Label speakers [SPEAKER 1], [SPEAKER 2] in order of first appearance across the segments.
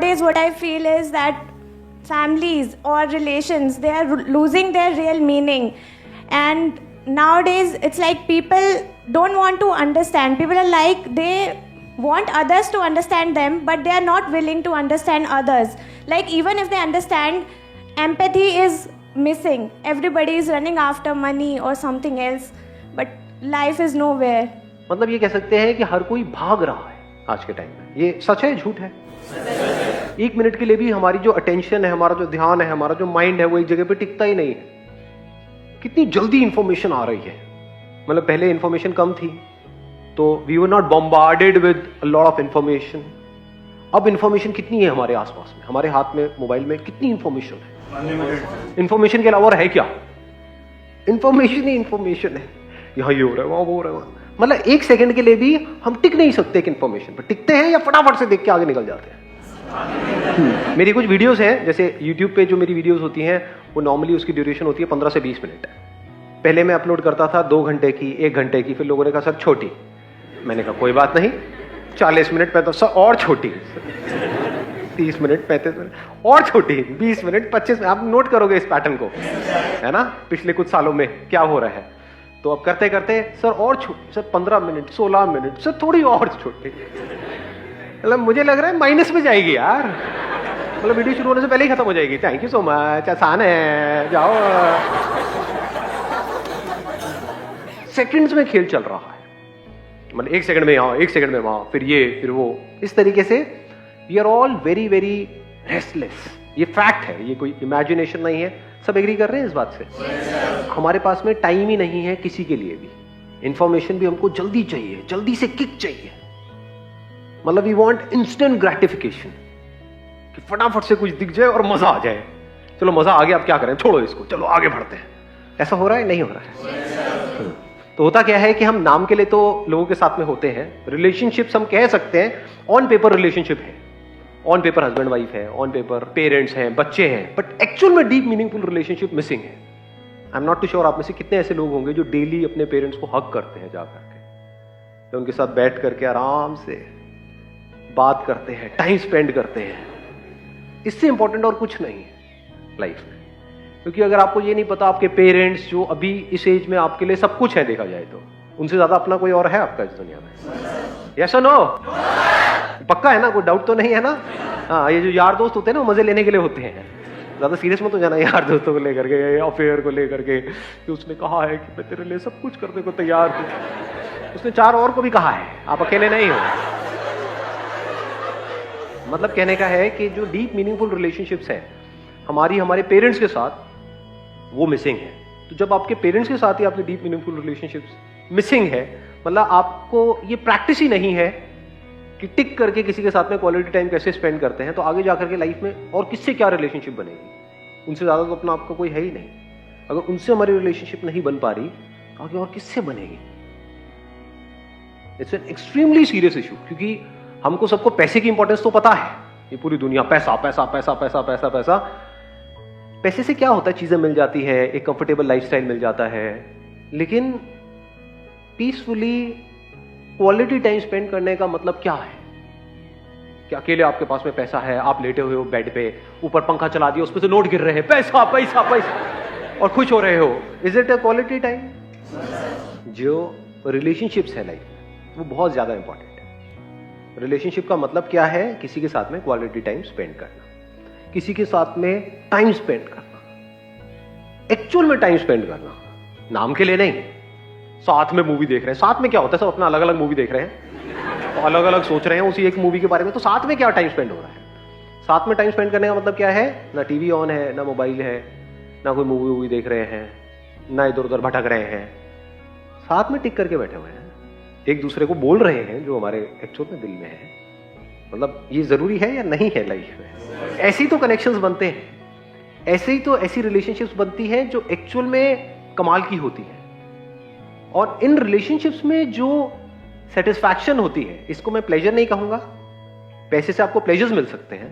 [SPEAKER 1] nowadays what I feel is that families or relations, they are losing their real meaning. And nowadays it's like people don't want to understand. People are like, they want others to understand them, but they are not willing to understand others. Like even if they understand, empathy is missing. Everybody is running after money or something else, but life is nowhere.
[SPEAKER 2] मतलब ये कह सकते हैं कि हर कोई भाग रहा है आज के टाइम में. ये सच है, झूठ है? एक मिनट के लिए भी हमारी जो अटेंशन है, हमारा जो ध्यान है, हमारा जो माइंड है, वो एक जगह पे टिकता ही नहीं है. कितनी जल्दी इंफॉर्मेशन आ रही है. मतलब पहले इंफॉर्मेशन कम थी तो we were not bombarded with a lot of information. अब इंफॉर्मेशन कितनी है हमारे आसपास में, हमारे हाथ में, मोबाइल में कितनी इंफॉर्मेशन है. इंफॉर्मेशन के अलावा है क्या? इंफॉर्मेशन ही इंफॉर्मेशन है. यहाँ ये हो रहा है, वहां वो हो रहा है. मतलब एक सेकंड के लिए भी हम टिक नहीं सकते कि इंफॉर्मेशन पर टिकते हैं या फटाफट से देख के आगे निकल जाते हैं. मेरी कुछ वीडियोस हैं, जैसे YouTube पे जो मेरी वीडियोस होती हैं वो नॉर्मली उसकी ड्यूरेशन होती है 15 से 20 मिनट. पहले मैं अपलोड करता था 2 घंटे की, 1 घंटे की. फिर लोगों ने कहा सर छोटी. मैंने कहा कोई बात नहीं, 40 मिनट पे तो सर और छोटी, 30 मिनट, 35 मिनट और छोटी, 20 मिनट, 25 मिनट. आप नोट करोगे इस पैटर्न को, है ना, पिछले कुछ सालों में क्या हो रहा है. तो अब करते करते सर और छोटी, सर 15 मिनट, 16 मिनट, सर थोड़ी और छोटी. मतलब मुझे लग रहा है माइनस में जाएगी यार. मतलब वीडियो शुरू होने से पहले ही खत्म हो जाएगी. थैंक यू सो मच, आसान है, जाओ. सेकंड्स में खेल चल रहा है. मतलब 1 सेकंड में यहाँ, 1 सेकंड में वहां, फिर ये, फिर वो. इस तरीके से we are all very very restless. ये फैक्ट है, ये कोई इमेजिनेशन नहीं है. सब एग्री कर रहे हैं इस बात से? हमारे पास में टाइम ही नहीं है किसी के लिए भी. इंफॉर्मेशन भी हमको जल्दी चाहिए, जल्दी से किक चाहिए. मतलब वी वांट इंस्टेंट ग्रेटिफिकेशन, कि फटाफट से कुछ दिख जाए और मजा आ जाए. चलो मजा आ गया, अब क्या करें, छोड़ो इसको, चलो आगे बढ़ते हैं. ऐसा हो रहा है? नहीं हो रहा है. तो होता क्या है कि हम नाम के लिए तो लोगों के साथ में होते हैं. रिलेशनशिप्स हम कह सकते हैं ऑन पेपर रिलेशनशिप है, ऑन पेपर हस्बैंड वाइफ है, ऑन पेपर पेरेंट्स हैं, बच्चे हैं, बट एक्चुअल में डीप मीनिंगफुल रिलेशनशिप मिसिंग है. I am not too sure आप में से कितने ऐसे लोग होंगे जो डेली अपने पेरेंट्स को हक करते हैं जा करके, उनके साथ बैठ करके आराम से बात करते हैं, टाइम स्पेंड करते हैं. इससे इंपॉर्टेंट और कुछ नहीं है लाइफ में. क्योंकि अगर आपको ये नहीं पता, आपके पेरेंट्स जो अभी इस एज में आपके लिए सब कुछ है देखा जाए तो, उनसे ज्यादा अपना कोई और है आपका इस दुनिया में? यस और नो? पक्का है ना? कोई डाउट तो नहीं है ना? हाँ, ये जो यार दोस्त होते हैं ना, वो मजे लेने के लिए होते हैं. ज्यादा सीरियस मत हो जाना यार दोस्तों को लेकर के, अफेयर को लेकर के, कि उसने कहा है कि मैं तेरे लिए सब कुछ करने को तैयार हूं. उसने 4 और को भी कहा है, आप अकेले नहीं हो. मतलब कहने का है कि जो डीप मीनिंगफुल रिलेशनशिप्स है हमारे पेरेंट्स के साथ, वो मिसिंग है. तो जब आपके पेरेंट्स के साथ ही आपकी डीप मीनिंगफुल रिलेशनशिप्स मिसिंग है, मतलब आपको ये प्रैक्टिस ही नहीं है कि टिक करके किसी के साथ में क्वालिटी टाइम कैसे स्पेंड करते हैं, तो आगे जाकर के लाइफ में और किससे क्या रिलेशनशिप बनेगी? उनसे ज्यादा तो अपना आपका कोई है ही नहीं. अगर उनसे हमारी रिलेशनशिप नहीं बन पा रही तो आगे और किससे बनेगी? It's an extremely serious issue. क्योंकि हमको सबको पैसे की इंपॉर्टेंस तो पता है. ये पूरी दुनिया पैसा पैसा पैसा पैसा पैसा पैसा. पैसे से क्या होता है? चीजें मिल जाती है, एक कंफर्टेबल लाइफस्टाइल मिल जाता है, लेकिन पीसफुली क्वालिटी टाइम स्पेंड करने का मतलब क्या है? कि अकेले आपके पास में पैसा है, आप लेटे हुए हो बेड पे, ऊपर पंखा चला दिया, उस पर से नोट गिर रहे हैं, पैसा पैसा पैसा, और खुश हो रहे हो. Is it a quality time? जो रिलेशनशिप्स है लाइफ में, वो बहुत ज्यादा इंपॉर्टेंट है. रिलेशनशिप का मतलब क्या है? किसी के साथ में क्वालिटी टाइम स्पेंड करना, किसी के साथ में टाइम स्पेंड करना, एक्चुअल में टाइम स्पेंड करना, नाम के लिए नहीं. साथ में मूवी देख रहे हैं, साथ में क्या होता है? सब अपना अलग अलग मूवी देख रहे हैं, तो अलग अलग सोच रहे हैं उसी एक मूवी के बारे में, तो साथ में क्या टाइम स्पेंड हो रहा है? साथ में टाइम स्पेंड करने का मतलब क्या है? ना टीवी ऑन है, ना मोबाइल है, ना कोई मूवी देख रहे हैं, ना इधर उधर भटक रहे हैं, साथ में टिक करके बैठे हुए हैं, एक दूसरे को बोल रहे हैं जो हमारे एक्चुअल में दिल में है. मतलब ये जरूरी है या नहीं है लाइफ में? ऐसे ही तो कनेक्शंस बनते हैं, ऐसे ही तो ऐसी रिलेशनशिप्स बनती हैं जो एक्चुअल में कमाल की होती है. और इन रिलेशनशिप्स में जो सेटिस्फैक्शन होती है, इसको मैं प्लेजर नहीं कहूंगा. पैसे से आपको प्लेजर्स मिल सकते हैं,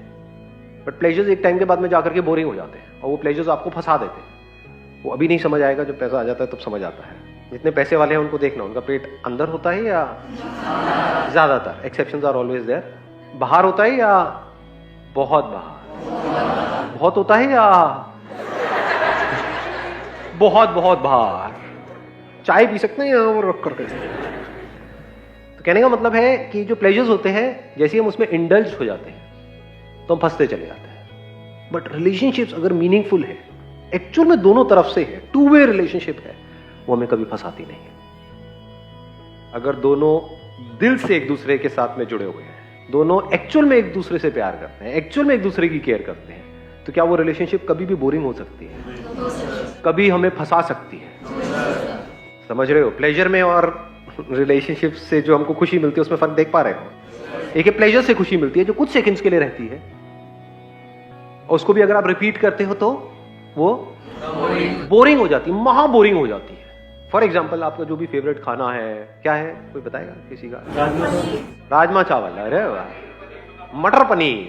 [SPEAKER 2] बट प्लेजर्स एक टाइम के बाद में जाकर के बोरिंग हो जाते हैं, और वो प्लेजर्स आपको फंसा देते हैं. वो अभी नहीं समझ आएगा, जब पैसा आ जाता है तब समझ आता है. जितने पैसे वाले हैं उनको देखना, उनका पेट अंदर होता है या ज्यादातर, एक्सेप्शंस आर ऑलवेज देयर, बाहर होता है या बहुत बाहर। बहुत होता है या बहुत बहुत बाहर? चाय पी सकते हैं या वो रख करके? तो कहने का मतलब है कि जो प्लेजर्स होते हैं, जैसे हम उसमें इंडल्ज हो जाते हैं तो हम फंसते चले जाते हैं। बट रिलेशनशिप्स अगर मीनिंगफुल है, एक्चुअल में दोनों तरफ से है, टू वे रिलेशनशिप है, वो हमें कभी फंसाती नहीं है। अगर दोनों दिल से एक दूसरे के साथ में जुड़े हुए हैं, दोनों एक्चुअल में एक दूसरे से प्यार करते हैं, एक्चुअल में एक दूसरे की केयर करते हैं, तो क्या वो रिलेशनशिप कभी भी बोरिंग हो सकती है? कभी हमें फंसा सकती है? समझ रहे हो? प्लेजर में और रिलेशनशिप से जो हमको खुशी मिलती है उसमें फर्क देख पा रहे हो? एक प्लेजर से खुशी मिलती है जो कुछ सेकंड्स के लिए रहती है, और उसको भी अगर आप रिपीट करते हो तो वो बोरिंग हो जाती है, महा बोरिंग हो जाती है। फॉर एग्जाम्पल, आपका जो भी फेवरेट खाना है, क्या है, कोई बताएगा किसी का? राजमा चावल, अरे वाह। मटर पनीर,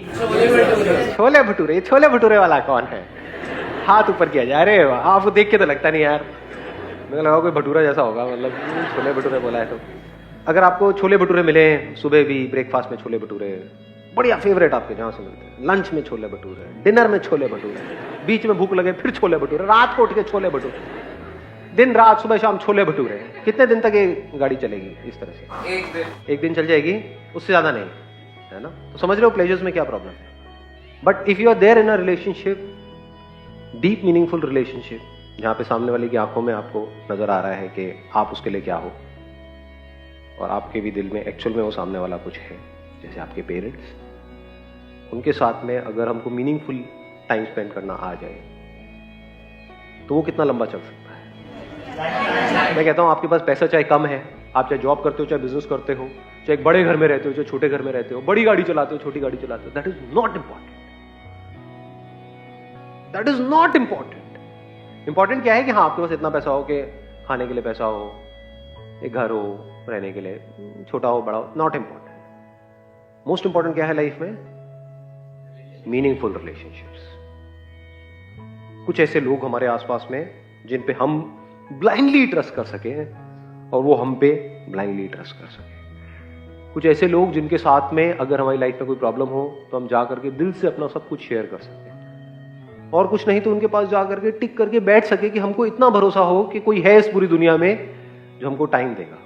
[SPEAKER 2] छोले भटूरे। छोले भटूरे वाला कौन है? हाथ ऊपर किया जाए। अरे वाह, आपको देख के तो लगता नहीं यार, मुझे लगा कोई भटूरा जैसा होगा, मतलब छोले भटूरे बोला है तो। अगर आपको छोले भटूरे मिले, सुबह भी ब्रेकफास्ट में छोले भटूरे, बढ़िया फेवरेट आपके जहां से मिलते हैं, लंच में छोले भटूरे, डिनर में छोले भटूरे, बीच में भूख लगे फिर छोले भटूरे, रात को उठ के छोले भटूरे, दिन रात सुबह शाम छोले भटूरे। कितने दिन तक ये गाड़ी चलेगी इस तरह से? एक दिन चल जाएगी, उससे ज्यादा नहीं, है ना? तो समझ रहे हो प्लेजर्स में क्या प्रॉब्लम है। But if you are there in a relationship, deep meaningful relationship, जहां पे सामने वाले की आंखों में आपको नजर आ रहा है कि आप उसके लिए क्या हो, और आपके भी दिल में एक्चुअल में वो सामने वाला कुछ है, जैसे आपके पेरेंट्स, उनके साथ में अगर हमको मीनिंगफुल टाइम स्पेंड करना आ जाए तो वो कितना लंबा चल सकता है। मैं कहता हूं आपके पास पैसा चाहे कम है, आप चाहे जॉब करते हो, चाहे बिजनेस करते हो, चाहे एक बड़े घर में रहते हो, चाहे छोटे घर में रहते हो, बड़ी गाड़ी चलाते हो, छोटी गाड़ी चलाते हो, that is not important. That is not important. Important क्या है कि हाँ, आपके पास इतना पैसा हो कि खाने के लिए पैसा हो, एक घर हो रहने के लिए, छोटा हो बड़ा हो, नॉट इंपॉर्टेंट। मोस्ट इंपॉर्टेंट क्या है लाइफ में? Meaningful relationships. कुछ ऐसे लोग हमारे आसपास में जिन पे हम ब्लाइंडली ट्रस्ट कर सके और वो हम पे ब्लाइंडली ट्रस्ट कर सके। कुछ ऐसे लोग जिनके साथ में अगर हमारी लाइफ में कोई प्रॉब्लम हो तो हम जा करके दिल से अपना सब कुछ शेयर कर सके, और कुछ नहीं तो उनके पास जा करके टिक करके बैठ सके कि हमको इतना भरोसा हो कि कोई है इस पूरी दुनिया में जो हमको टाइम देगा।